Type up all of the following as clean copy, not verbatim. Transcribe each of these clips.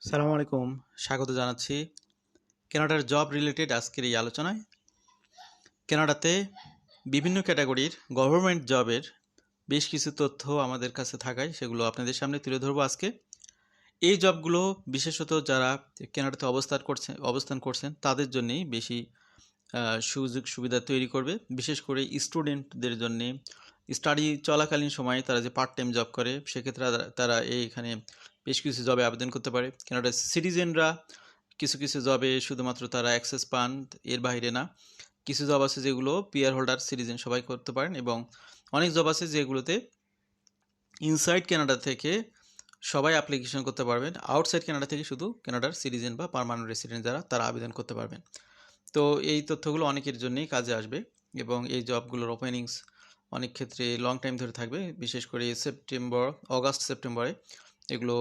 সালামু আলাইকুম, স্বাগত জানাচ্ছি কানাডার জব রিলেটেড আজকের এই আলোচনায়। কানাডাতে বিভিন্ন ক্যাটাগরির গভর্নমেন্ট জবের বেশ কিছু তথ্য আমাদের কাছে থাকায় সেগুলো আপনাদের সামনে তুলে ধরবো আজকে। এই জবগুলো বিশেষত যারা কানাডাতে অবস্থান করছেন তাদের জন্যেই বেশি সুযোগ সুবিধা তৈরি করবে, বিশেষ করে স্টুডেন্টদের জন্যে। স্টাডি চলাকালীন সময়ে তারা যে পার্ট টাইম জব করে সেক্ষেত্রে তারা এইখানে বেশ কিছু জবে আবেদন করতে পারে। কানাডার সিটিজেনরা কিছু কিছু জবে শুধুমাত্র তারা অ্যাক্সেস পান, এর বাইরে না। কিছু জব আছে যেগুলো পিআর হোল্ডার সিটিজেন সবাই করতে পারেন, এবং অনেক জব আছে যেগুলোতে ইনসাইড কানাডা থেকে সবাই অ্যাপ্লিকেশন করতে পারবেন, আউটসাইড কানাডা থেকে শুধু কানাডার সিটিজেন বা পার্মানেন্ট রেসিডেন্ট যারা তারা আবেদন করতে পারবেন। তো এই তথ্যগুলো অনেকের জন্যই কাজে আসবে, এবং এই জবগুলোর ওপেনিংস অনেক ক্ষেত্রে লং টাইম ধরে থাকবে। বিশেষ করে অগাস্ট সেপ্টেম্বরে এগুলো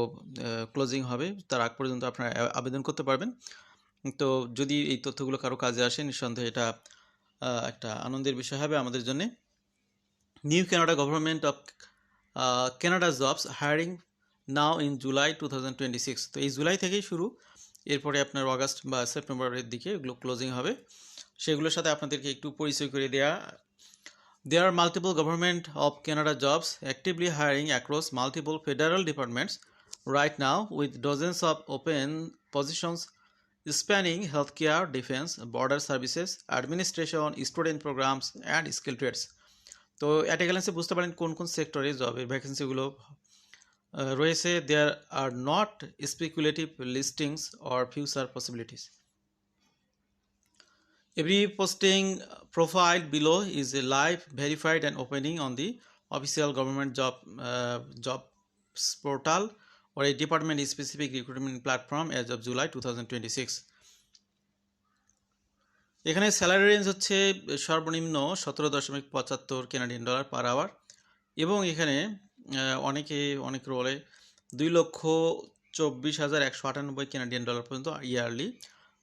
ক্লোজিং হবে, তার আগ পর্যন্ত আপনারা আবেদন করতে পারবেন। তো যদি এই তথ্যগুলো কারো কাজে আসে, নিঃসন্দেহে এটা একটা আনন্দের বিষয় হবে আমাদের জন্য। New Canada government of Canada jobs hiring now in July 2026। তো এই জুলাই থেকেই শুরু, এরপরে আপনার অগাস্ট বা সেপ্টেম্বরের দিকে এগুলো ক্লোজিং হবে। সেগুলোর সাথে আপনাদেরকে একটু পরিচয় করে দেওয়া। There are multiple Government of Canada jobs actively hiring across multiple federal departments right now, with dozens of open positions spanning healthcare, defense, border services, administration, student programs, and skill trades. তো at a গ্ল্যান্সে বুঝতে পারেন কোন কোন সেক্টরে জবের ভ্যাকেন্সিগুলো রয়েছে। There are not speculative listings or future possibilities. Every posting profile below is a live, verified, and opening on the official government jobs portal or a department-specific recruitment platform as of July 2026. এখানে salary range হচ্ছে সর্বনিম্ন $17.75 Canadian dollar per hour, এবং এখানে অনেক রোলে 2,24,198 Canadian dollar পর্যন্ত yearly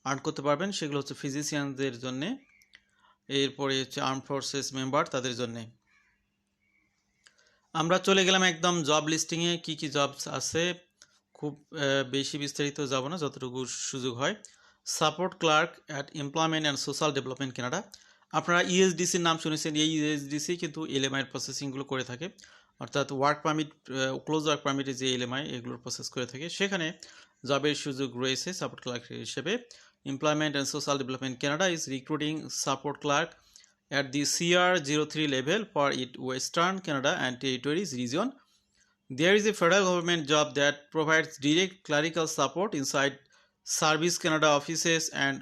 earn করতে পারবেন। সেগুলো হচ্ছে ফিজিশিয়ানদের জন্যে, এরপরে হচ্ছে আর্ম ফোর্সেস মেম্বার তাদের জন্যে। আমরা চলে গেলাম একদম জব লিস্টিংয়ে, কি কি জবস আছে। খুব বেশি বিস্তারিত যাব না, যতটুকু সুযোগ হয়। Support clerk at Employment and Social Development Canada. আপনারা ইএসডিসির নাম শুনেছেন, এই ইএসডিসি কিন্তু এলএমআইয়ের প্রসেসিংগুলো করে থাকে, অর্থাৎ ওয়ার্ক পারমিট, ক্লোজ ওয়ার্ক পারমিটে যে এলএমআই এগুলোর প্রসেস করে থাকে, সেখানে জবের সুযোগ রয়েছে সাপোর্ট ক্লার্ক হিসেবে। Employment and Social Development Canada is recruiting support clerk at the CR03 level for its Western Canada and Territories region. There is a federal government job that provides direct clerical support inside Service Canada offices and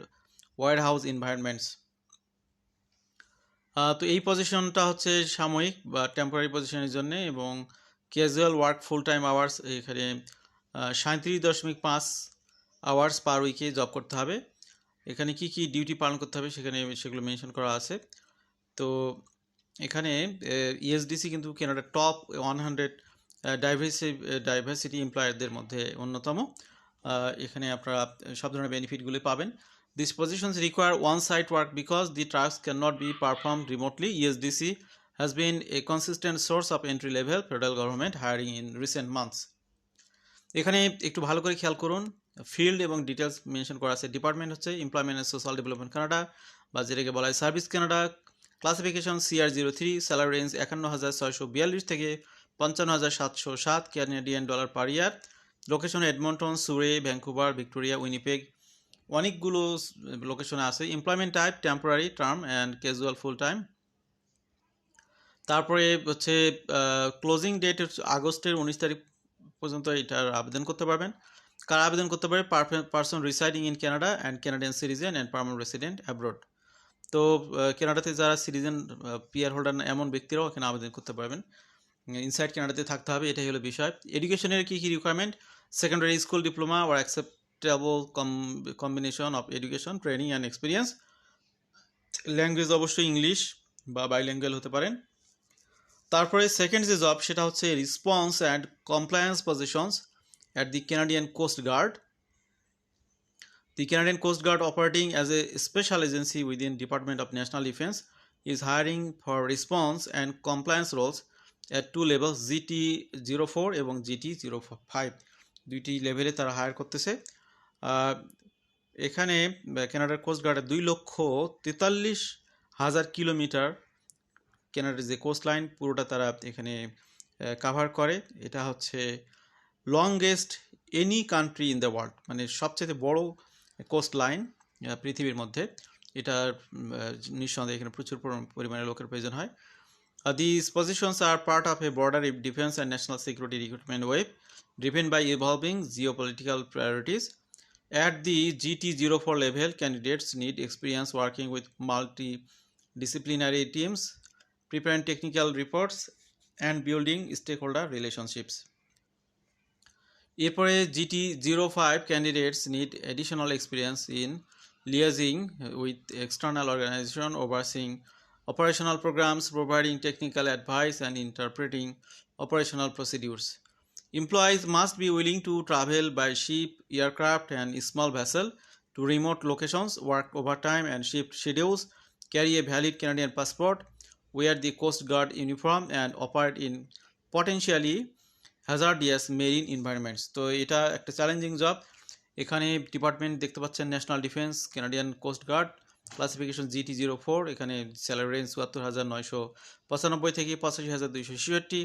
warehouse environments. তো এই পজিশনটা হচ্ছে সাময়িক বা temporary পজিশনের জন্য, এবং casual work full time hours এখানে 37.5 আওয়ার্স পার উইকে জব করতে হবে। এখানে কি কি ডিউটি পালন করতে হবে সেগুলো মেনশন করা আছে। তো এখানে ইএসডিসি কিন্তু কানাডার টপ 100 ডাইভার্সিটি এমপ্লয়ারদের মধ্যে অন্যতম। এখানে আপনারা সব ধরনের বেনিফিটগুলি পাবেন। These positions require on-site work because the tasks cannot be performed remotely. ESDC has been a consistent source of entry-level federal government hiring in recent months. এখানে একটু ভালো করে খেয়াল করুন, ফিল্ড এবং ডিটেলস মেনশন করা আছে। ডিপার্টমেন্ট হচ্ছে employment and Social Development Canada, বা যেটাকে বলা হয় service Canada. Classification CR03, salary range 51,642 থেকে 55,707 কানাডিয়ান ডলার পার ইয়ার। লোকেশন এডমন্টন, সুরে, ভ্যাঙ্কুভার, ভিক্টোরিয়া, উইনিপেগ, অনেকগুলো লোকেশনে আছে। Employment type temporary, term and casual full time. তারপরে হচ্ছে ক্লোজিং ডেট হচ্ছে আগস্টের 19 তারিখ পর্যন্ত এটার আবেদন করতে পারবেন। কারা আবেদন করতে পারে? Person residing in Canada and Canadian citizen and permanent resident abroad. তো কানাডাতে যারা সিটিজেন পিআর হোল্ডার এমন ব্যক্তিরাও এখানে আবেদন করতে পারবেন। ইনসাইড কানাডাতে থাকতে হবে, এটাই হলো বিষয়। এডুকেশনের কী কী requirement? Secondary school diploma or acceptable combination of education, training and experience. Language অবশ্যই ইংলিশ বা বাইল্যাঙ্গুয়াল হতে পারেন। তারপরে সেকেন্ড যে জব সেটা হচ্ছে response and compliance positions at the Canadian Coast Guard. The Canadian Coast Guard, operating as a special agency within Department of National Defence, is hiring for response and compliance roles at two levels, GT04 এবং GT05. দুইটি লেভেলে তারা higher করতেছে। এখানে কানাডার কোস্টগার্ডের 2,43,000 kilometre কানাডার যে coast line পুরোটা তারা এখানে কাভার করে। এটা হচ্ছে longest any country in the world, মানে সবচেয়ে বড় কোস্ট লাইন পৃথিবীর মধ্যে। এটা নিঃসন্দেহে এখানে প্রচুর পরিমাণে লোকের প্রয়োজন হয়। These positions are part of a broader defense and national security recruitment wave driven by evolving geopolitical priorities. At the GT04 level, candidates need experience working with multidisciplinary teams, preparing technical reports, and building stakeholder relationships. এরপরে GT05 candidates need additional experience in liaising with external organizations, overseeing operational programs, providing technical advice, and interpreting operational procedures. Employees must be willing to travel by ship, aircraft, and small vessel to remote locations, work overtime and shift schedules, carry a valid Canadian passport, wear the Coast Guard uniform, and operate in potentially hazardous marine environments. তো এটা একটা challenging job. এখানে department দেখতে পাচ্ছেন National defence, Canadian Coast Guard, classification GT04। এখানে salary range ৭৪,৯৯৫ থেকে ৮৫,২৬৬।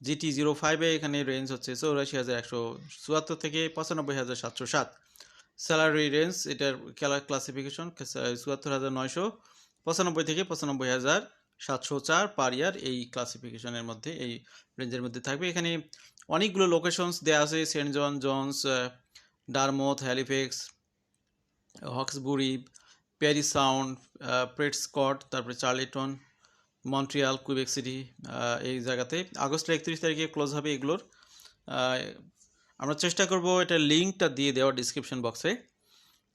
GT05-এ এখানে range হচ্ছে ৮৪,১৭৪ থেকে ৯৫,৭০৭। স্যালারি রেঞ্জ এটার ক্লাসিফিকেশন ৭৪,৯৯৫ থেকে ৯৫,৭০৪ পার ইয়ার। এই ক্লাসিফিকেশনের মধ্যে, এই রেঞ্জের মধ্যে থাকবে। এখানে অনেকগুলো লোকেশনস দেওয়া আছে: Saint John's, Dartmouth, Halifax, Hawkesbury, Parry Sound, Prescott, তারপরে চার্লেটন, মন্ট্রিয়াল, কুইবেক সিটি। এই জায়গাতে আগস্টের 31 তারিখে ক্লোজ হবে এগুলোর। আমরা চেষ্টা করব এটার লিঙ্কটা দিয়ে দেওয়া ডিসক্রিপশন বক্সে।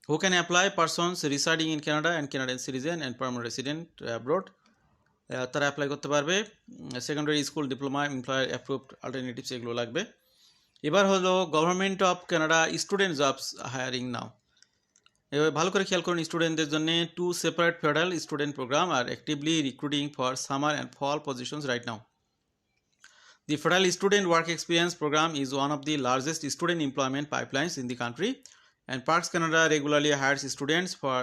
Who can apply? Persons residing in Canada and Canadian citizen and permanent resident abroad, তারা অ্যাপ্লাই করতে পারবে। Secondary school diploma, employer approved alternatives এগুলো লাগবে। এবার হলো government of Canada student jobs hiring now. এবার ভালো করে খেয়াল করুন, স্টুডেন্টদের জন্য 2 separate federal student program are actively recruiting for summer and fall positions right now. The Federal Student Work Experience Program is one of the largest student employment pipelines in the country, and Parks Canada regularly hires students for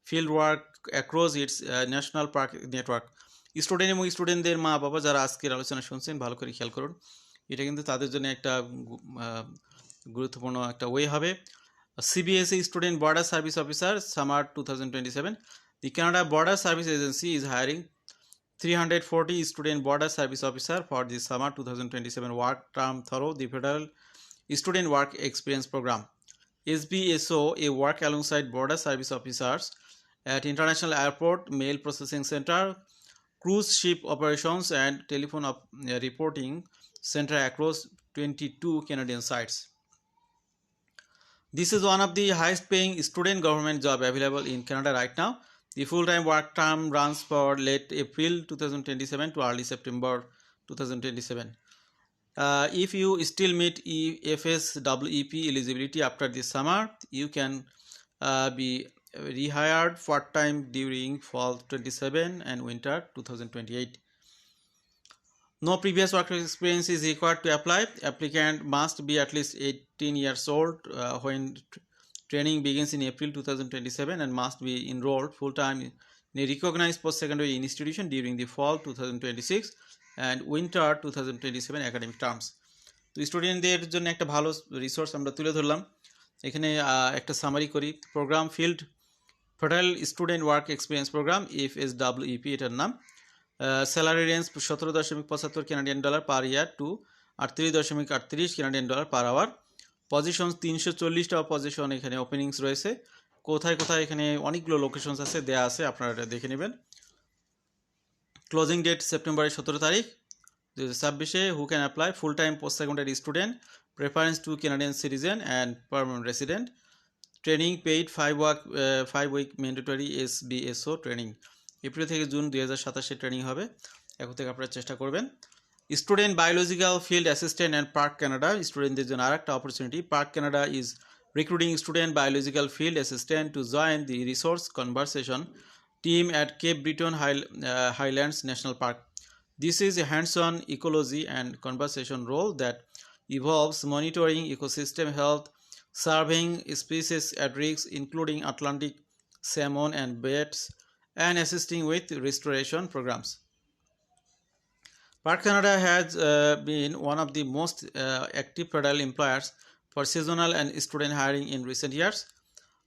field work across its national park network. Student এবং স্টুডেন্টদের মা বাবা যারা আজকের আলোচনা শুনছেন, ভালো করে খেয়াল করুন, এটা কিন্তু তাদের জন্য একটা গুরুত্বপূর্ণ একটা ওয়ে হবে। CBSE Student Border Service Officer, Summer 2027. The Canada Border Service Agency is hiring 340 student border service officer for the summer 2027 work term through the Federal Student Work Experience Program. SBSO, a work alongside border service officers at international airport, mail processing center, cruise ship operations, and telephone reporting center across 22 Canadian sites. This is one of the highest paying student government job available in Canada right now. The full-time work term runs for late April 2027 to early September 2027. If you still meet FSWEP eligibility after this summer, you can be rehired part-time during fall 27 and winter 2028. No previous work experience is required to apply. Applicant must be at least 18 years old when training begins in April 2027 and must be enrolled full-time in a recognized post-secondary institution during the fall 2026 and winter 2027 academic terms. তো স্টুডেন্টদের জন্য একটা ভালো resource আমরা তুলে ধরলাম। এখানে একটা সামারি করি। Program field federal student work experience program, FSWEP এটার নাম। Salary range 17.75 Canadian dollar per year to 38.38 Canadian dollar per hour. Position 340টা পজিশন এখানে ওপেনিংস রয়েছে। কোথায় কোথায় এখানে অনেকগুলো লোকেশনস আছে, দেয়া আছে, আপনারা এটা দেখে নেবেন। ক্লোজিং ডেট সেপ্টেম্বরের 17 তারিখ 2026-এ। Who can apply? Full time post secondary student, preference to Canadian citizen and permanent resident. Training paid 5 week mandatory SBSO training. April থেকে জুন 2027 ট্রেনিং হবে। এখন থেকে আপনারা চেষ্টা করবেন। Student biological field assistant and Park Canada, স্টুডেন্টদের জন্য আরেকটা opportunity. Park Canada is recruiting student biological field assistant to join the resource conservation team at Cape Breton Highlands National Park. This is a hands-on ecology and conservation role that involves monitoring ecosystem health, serving species at risk including Atlantic salmon and bats, and assisting with restoration programs. Park Canada has been one of the most active federal employers for seasonal and student hiring in recent years.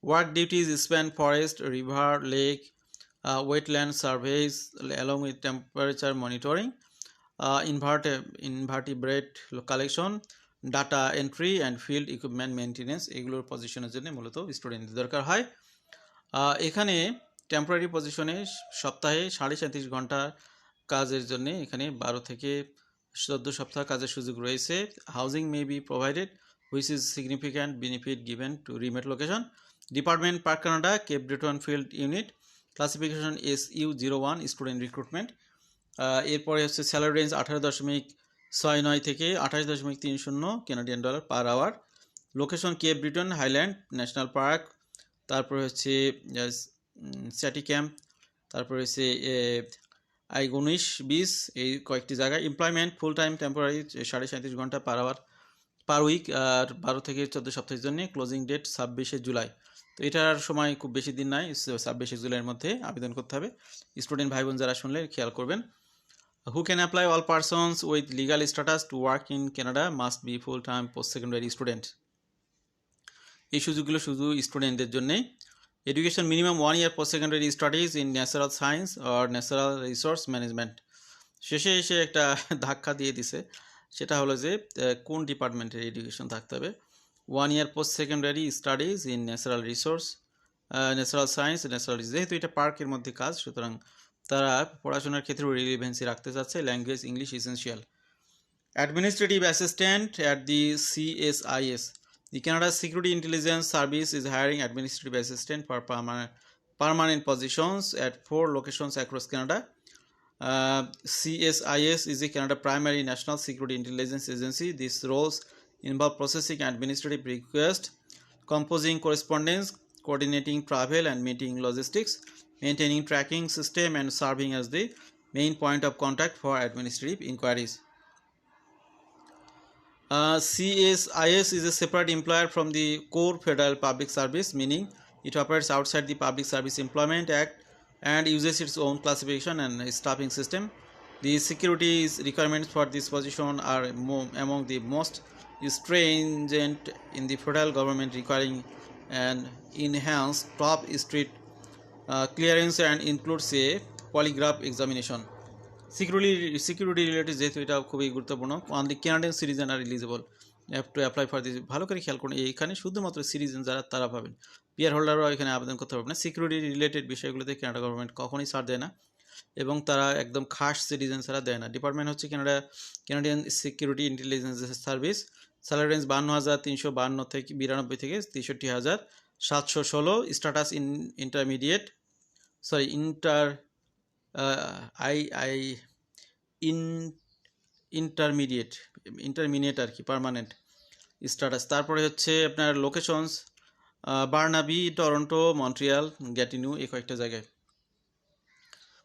Work duties span forest, river, lake, wetland surveys, along with temperature monitoring, invertebrate collection, data entry and field equipment maintenance, এগুলোর পজিশনের জন্য মূলত স্টুডেন্টদের দরকার হয়। এখানে temporary পজিশনে সপ্তাহে 37.5 ঘন্টা কাজের জন্য এখানে 12 থেকে 14 সপ্তাহ কাজের সুযোগ রয়েছে। Housing may be provided which is significant benefit given to remote location. Department Park Canada, Cape Breton field unit, classification SU01, student recruitment. এরপরে হচ্ছে স্যালারি রেঞ্জ 18.69 থেকে 28.30 Canadian dollar per hour. Location Cape Breton, Highland National Park, তারপরে হচ্ছে স্যাটি camp, তারপরে হচ্ছে আইগনিশ beach, এই কয়েকটি জায়গায়। এমপ্লয়মেন্ট ফুল টাইম টেম্পোরারি 37.5 ঘন্টা পার উইক আর 12 থেকে 14 সপ্তাহের জন্য। Closing date 26 July. তো এটার সময় খুব বেশি দিন নাই, 26 জুলাইয়ের মধ্যে আবেদন করতে হবে। স্টুডেন্ট ভাই বোন যারা শুনলে খেয়াল করবেন। Who can apply? All persons with legal status to work in Canada must be full-time post-secondary student. এই সুযোগগুলো শুধু স্টুডেন্টদের জন্যই। Education minimum 1 year post-secondary studies in natural science or natural resource management. শেষে এসে একটা ধাক্কা দিয়ে দিছে, সেটা হলো যে কোন ডিপার্টমেন্টের এডুকেশন থাকতে হবে। 1 year post-secondary studies in natural resource, natural science, natural, যেহেতু এটা পার্কের মধ্যে কাজ, সুতরাং তারা পড়াশোনার ক্ষেত্রে রিলিভেন্সি রাখতে চাচ্ছে। Language English essential. Administrative assistant at the CSIS. The Canada Security Intelligence Service is hiring administrative assistant for permanent positions at 4 locations across Canada. CSIS is the Canada primary national security intelligence agency. These roles involve processing administrative requests, composing correspondence, coordinating travel and meeting logistics, maintaining tracking system, and serving as the main point of contact for administrative inquiries. CSIS is a separate employer from the core federal public service, meaning it operates outside the Public Service Employment Act and uses its own classification and staffing system. The security requirements for this position are among the most stringent in the federal government, requiring an enhanced top secret clearance and includes a polygraph examination. Security related যেহেতু এটা খুবই গুরুত্বপূর্ণ। Only Canadian citizen are eligible to apply for this. ভালো করে খেয়াল করুন, এইখানে শুধুমাত্র সিটিজেন যারা তারা পাবেন, পিআর হোল্ডাররাও এখানে আবেদন করতে পারবেন না। সিকিউরিটি রিলেটেড বিষয়গুলোতে কানাডা গভর্নমেন্ট কখনোই ছাড় দেয় না, এবং তারা একদম খাস সিটিজেন ছাড়া দেয় না। ডিপার্টমেন্ট হচ্ছে Canadian security intelligence service. Salary range 52,352 থেকে 92 থেকে 63,716। স্ট্যাটাস ইন্টারমিডিয়েট ইন্টারমিডিয়েট আর কি, পার্মানেন্ট স্ট্যাটাস। তারপরে হচ্ছে আপনার locations Burnaby, Toronto, Montreal, Gatineau, এই কয়েকটা জায়গায়।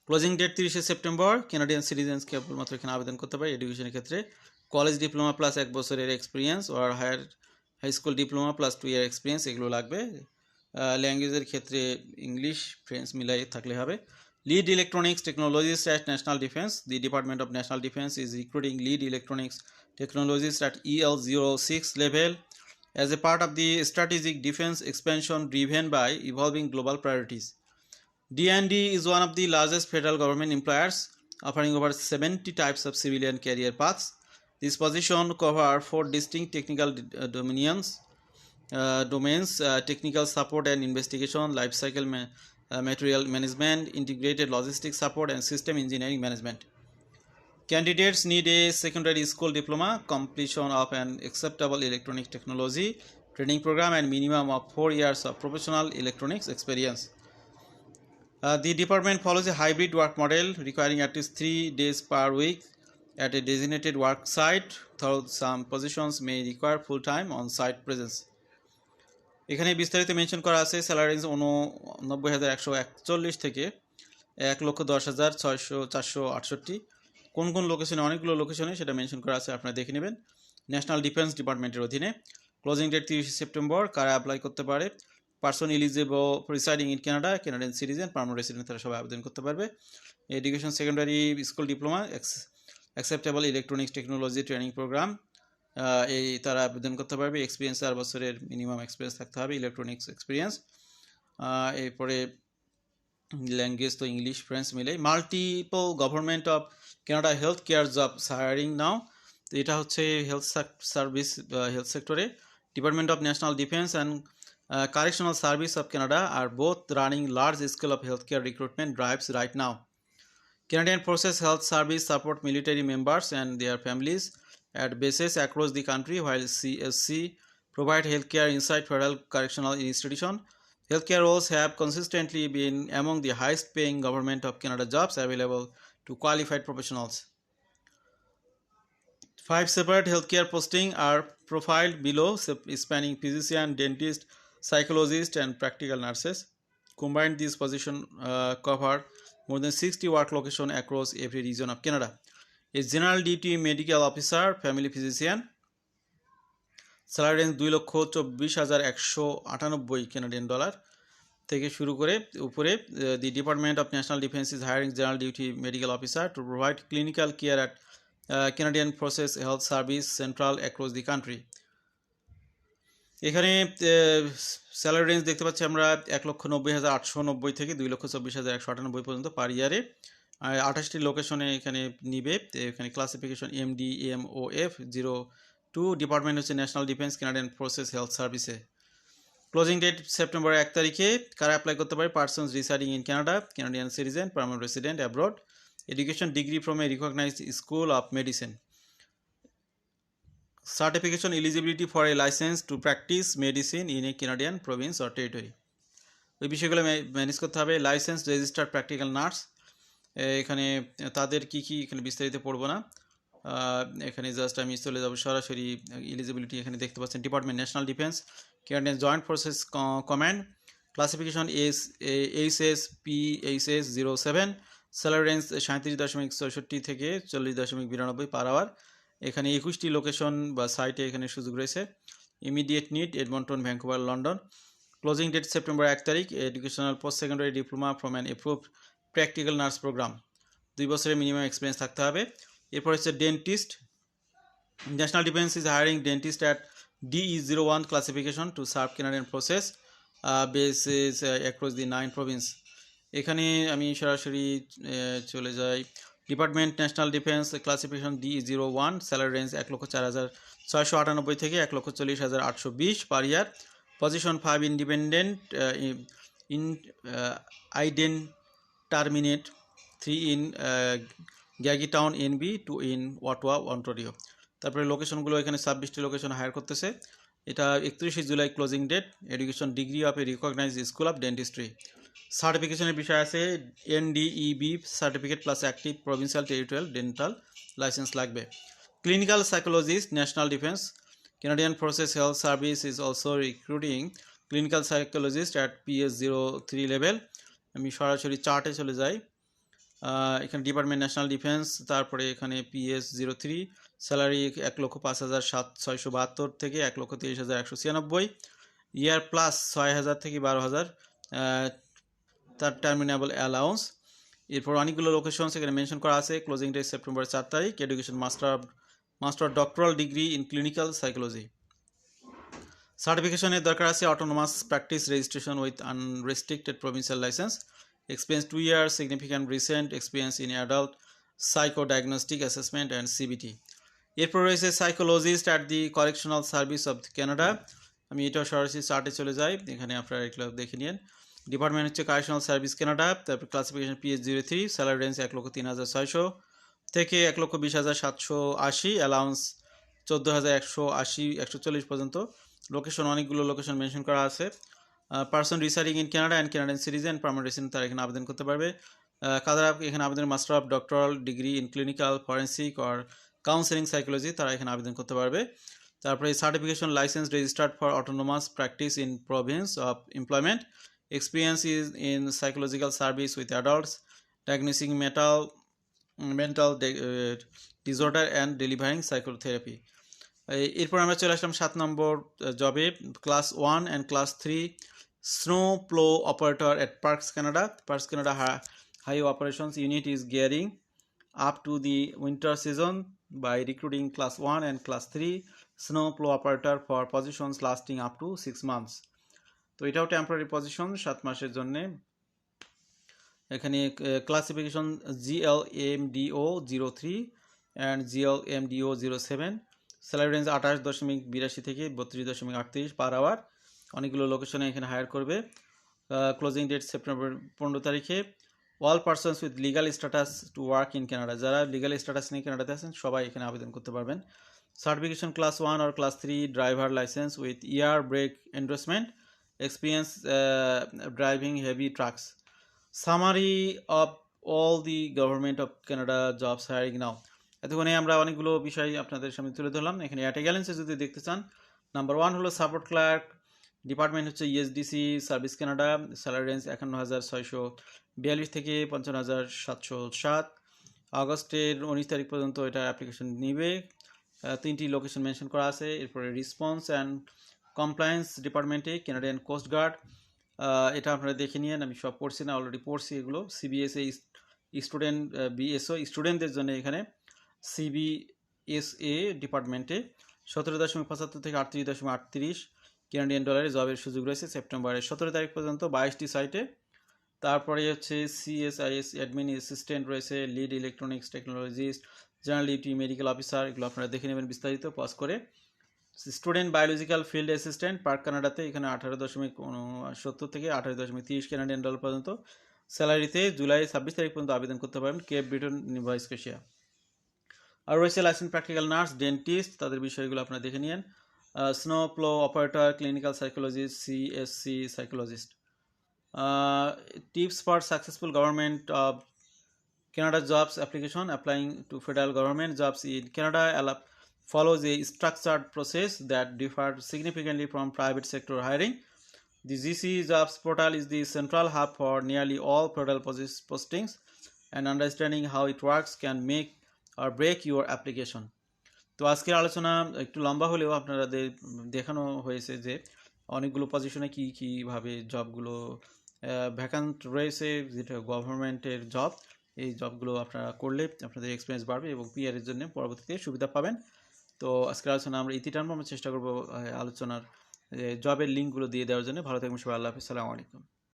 Closing date 30 September. Canadian citizens কেবলমাত্র এখানে আবেদন করতে পারে। এডুকেশনের ক্ষেত্রে কলেজ ডিপ্লোমা প্লাস 1 বছরের এক্সপিরিয়েন্স, আর high school diploma plus 2 year experience, এগুলো লাগবে। ল্যাঙ্গুয়েজের ক্ষেত্রে ইংলিশ ফ্রেঞ্চ মিলাই থাকলে হবে। Lead Electronics Technologist at National Defense. The Department of National Defense is recruiting lead electronics technologists at EL06 level as a part of the strategic defense expansion driven by evolving global priorities. D&D is one of the largest federal government employers, offering over 70 types of civilian career paths. This position covers 4 distinct technical domains: technical support and investigation, life cycle material management, integrated logistics support, and system engineering management. Candidates need a secondary school diploma, completion of an acceptable electronic technology training program, and minimum of 4 years of professional electronics experience. The department follows a hybrid work model requiring at least 3 days per week at a designated work site, though some positions may require full-time on-site presence. এখানে বিস্তারিত mention করা আছে। Salary range 89,141 থেকে 1,10,468। কোন কোন লোকেশনে, অনেকগুলো লোকেশনে সেটা মেনশন করা আছে, আপনারা দেখে নেবেন। ন্যাশনাল ডিফেন্স ডিপার্টমেন্টের অধীনে। Closing date 30 September. কারা অ্যাপ্লাই করতে পারে? Person eligible residing in Canada, Canadian citizen, permanent resident, তারা সবাই আবেদন করতে পারবে। Education secondary school diploma, acceptable electronics technology training program, এই তারা আবেদন করতে পারবে। এক্সপিরিয়েন্স 4 বছরের মিনিমাম এক্সপিরিয়েন্স থাকতে হবে, ইলেকট্রনিক্স এক্সপিরিয়েন্স। এরপরে ল্যাঙ্গুয়েজ তো ইংলিশ ফ্রেঞ্চ মিলে। Multiple government of Canada health care jobs hiring now, তো এটা হচ্ছে হেলথ সার্ভিস, হেলথ সেক্টরে। Department of national defence and Correctional Service of Canada are both running large scale of healthcare recruitment drives right now. Canadian Forces Health Service support military members and their families at bases across the country, while CSC provide healthcare inside federal correctional institutions. Healthcare roles have consistently been among the highest paying government of Canada jobs available to qualified professionals. 5 separate healthcare postings are profiled below, spanning physician, dentist, psychologist, and practical nurses. Combined, these positions cover more than 60 work locations across every region of Canada. A general duty medical officer, family physician, salary range 2,24,198 Canadian dollar থেকে শুরু করে উপরে। The department of national defence is hiring general duty medical officer to provide clinical care at Canadian Forces Health Service Central across the country. এখানে salary range দেখতে পাচ্ছি আমরা 1,90,890 থেকে 2,24,198 পর্যন্ত পার ইয়ারে। 28টি লোকেশনে এখানে নিবে। এখানে ক্লাসিফিকেশন MDMOF-02, ডিপার্টমেন্ট হচ্ছে National defence, Canadian forces Health সার্ভিসে। ক্লোজিং ডেট সেপ্টেম্বর 1 তারিখে। কারা অ্যাপ্লাই করতে পারে? Persons residing in Canada, Canadian citizen, permanent resident abroad, education degree from a recognized school of medicine, certification eligibility for a license to practice medicine in a Canadian province or territory. ওই বিষয়গুলো manage করতে হবে। Licence registered practical nurse, এখানে তাদের কি কি এখানে বিস্তারিত পড়বো না, এখানে জাস্ট আমি চলে যাবো সরাসরি। এলিজিবিলিটি এখানে দেখতে পাচ্ছেন। Department national defence, Canadian joint forces command, classification HSPHS-07, salary range 37.64 থেকে 40.92 পার আওয়ার। এখানে 21টি লোকেশন বা সাইটে এখানে সুযোগ রয়েছে। Immediate need Edmonton, Vancouver, London. Closing date September 1 তারিখ। Educational post secondary diploma from an approved practical nurse program, 2 বছরের minimum experience থাকতে হবে। এরপর হচ্ছে dentist, national defence is hiring dentist at DE-01 classification to serve Canadian process basis across the 9 province. এখানে আমি সরাসরি চলে যাই। Department national defence classification DE-01, salary range 1,04,698 থেকে 1,40,820 per year. Position 5 independent in আইডেন টার্মিনেট, 3 in Gagetown NB, 2 in Ottawa, Ontario. তারপরে লোকেশনগুলো এখানে 26টি লোকেশন হায়ার করতেছে। এটা 31 July closing date. Education degree of a recognised school of dentistry. সার্টিফিকেশনের বিষয় আছে NDEB certificate plus active provincial territorial dental licence লাগবে। Clinical psychologist, national defence, Canadian forces health service is also recruiting clinical psychologist at PS-03 level. আমি সরাসরি চার্টে চলে যাই। এখানে ডিপার্টমেন্ট ন্যাশনাল ডিফেন্স, তারপরে এখানে PS-03, স্যালারি 1,05,672 থেকে 1,23,196, ইয়ার প্লাস 6,000 থেকে 12,000 তার টার্মিনেবল অ্যালাউন্স। এরপর অনেকগুলো লোকেশন সেখানে মেনশন করা আছে। ক্লোজিং ডেট সেপ্টেম্বর 4 তারিখ। Education master doctoral degree in clinical psychology. সার্টিফিকেশনের দরকার আছে autonomous practice registration with unrestricted provincial licence, experience 2 year, significant recent experience in adult psycho diagnostic assessment and CBT। এরপর রয়েছে psychologist at the correctional service of Canada. আমি এটা সরাসরি চার্টে চলে যাই, এখানে আপনারা এগুলো দেখে নিন। ডিপার্টমেন্ট হচ্ছে কারেকশনাল সার্ভিস কানাডা। তারপর ক্লাসিফিকেশন PS-03, স্যালারি রেঞ্জ 1,03,600 থেকে 1,20,780, অ্যালাউন্স 14,180 140 পর্যন্ত। লোকেশন অনেকগুলো লোকেশন মেনশন করা আছে। Person residing in Canada and Canadian citizen, permanent resident, তারা এখানে আবেদন করতে পারবে। কারা এখানে আবেদন? Master of doctoral degree in clinical forensic or counselling psychology, তারা এখানে আবেদন করতে পারবে। তারপরে certification licence registered for autonomous practice in Province of employment, experience is in psychological service with adults, diagnosing mental disorder and delivering psychotherapy. এরপর আমরা চলে আসলাম 7 নম্বর জবে, class 1 and class 3 snow plough operator at Parks Canada. Parks Canada highway operations unit is gearing up to the winter season by recruiting class 1 and class 3 snow plow operator for positions lasting up to 6 months. তো এটাও temporary position 7 মাসের জন্য। এখানে classification GLMDO 03 and GLMDO 07, salary range 28.82 থেকে 32.38 per hour. অনেকগুলো লোকেশনে এখানে higher করবে। ক্লোজিং ডেট সেপ্টেম্বর 15 তারিখে। All persons with legal status to work in Canada, যারা লিগাল স্ট্যাটাস নিয়ে কানাডাতে আছেন সবাই এখানে আবেদন করতে পারবেন। Certification class 1 or class 3 driver licence with air brake endorsement, experience driving heavy trucks. Summary of all the government of Canada jobs hiring now. এতক্ষণে আমরা অনেকগুলো বিষয় আপনাদের সামনে তুলে ধরলাম। এখানে অ্যাটেগ্যালেন্সে যদি দেখতে চান, নাম্বার 1 হলো সাপোর্ট ক্লার্ক, ডিপার্টমেন্ট হচ্ছে ইএসডিসি সার্ভিস কানাডা, স্যালারি রেঞ্জ 51,642 থেকে 55,707। আগস্টের 19 তারিখ পর্যন্ত এটা অ্যাপ্লিকেশন নেবে। 3টি লোকেশন মেনশন করা আছে। এরপরে রেসপন্স অ্যান্ড কমপ্লায়েন্স ডিপার্টমেন্টে কানাডিয়ান কোস্ট গার্ড, এটা আপনারা দেখে নিন, আমি সব পড়ছি না, অলরেডি পড়ছি এগুলো। সিবিএসএ স্টুডেন্ট, বিএসও স্টুডেন্টদের জন্য এখানে সিবিএসএ ডিপার্টমেন্টে 17.75 থেকে 38.38 কানাডিয়ান ডলারে জবের সুযোগ রয়েছে সেপ্টেম্বরের 17 তারিখ পর্যন্ত 22টি সাইটে। তারপরে হচ্ছে সিএসআইএস অ্যাডমিন অ্যাসিস্ট্যান্ট রয়েছে, lead electronics technologist, general duty medical officer, এগুলো আপনারা দেখে নেবেন বিস্তারিত পজ করে। Student biological field assistant Park কানাডাতে, এখানে 18.70 থেকে 28.30 কানাডিয়ান ডলার পর্যন্ত স্যালারিতে জুলাই 26 তারিখ পর্যন্ত আবেদন করতে পারবেন কেপ ব্রিটন, নিভা স্কোশিয়া। আর রয়েছে লাইসেন্স প্র্যাকটিক্যাল নার্স, ডেন্টিস্ট, তাদের বিষয়গুলো আপনারা দেখে নিন। Snow plough operator, clinical psychologist, CSC psychologist. Tips for successful government of Canada jobs application. Applying to federal government jobs in Canada follows a structured process that differs significantly from private sector hiring. The GC jobs portal is the central hub for nearly all federal postings, and understanding how it works can make or break your application. তো আজকের আলোচনা একটু লম্বা হলেও আপনাদের দেখানো হয়েছে যে অনেকগুলো পজিশনে কীভাবে জবগুলো ভ্যাকান্ট রয়েছে, যেটা গভর্নমেন্টের জব। এই জবগুলো আপনারা করলে আপনাদের এক্সপিরিয়েন্স বাড়বে এবং পিআরের জন্য পরবর্তীতে সুবিধা পাবেন। তো আজকের আলোচনা আমরা ইতি টানবো, আমরা চেষ্টা করবো আলোচনার জবের লিঙ্কগুলো দিয়ে দেওয়ার জন্য। ভালো থাকবেন সবাই, আল্লাহ হাফিজ, আসসালামু আলাইকুম।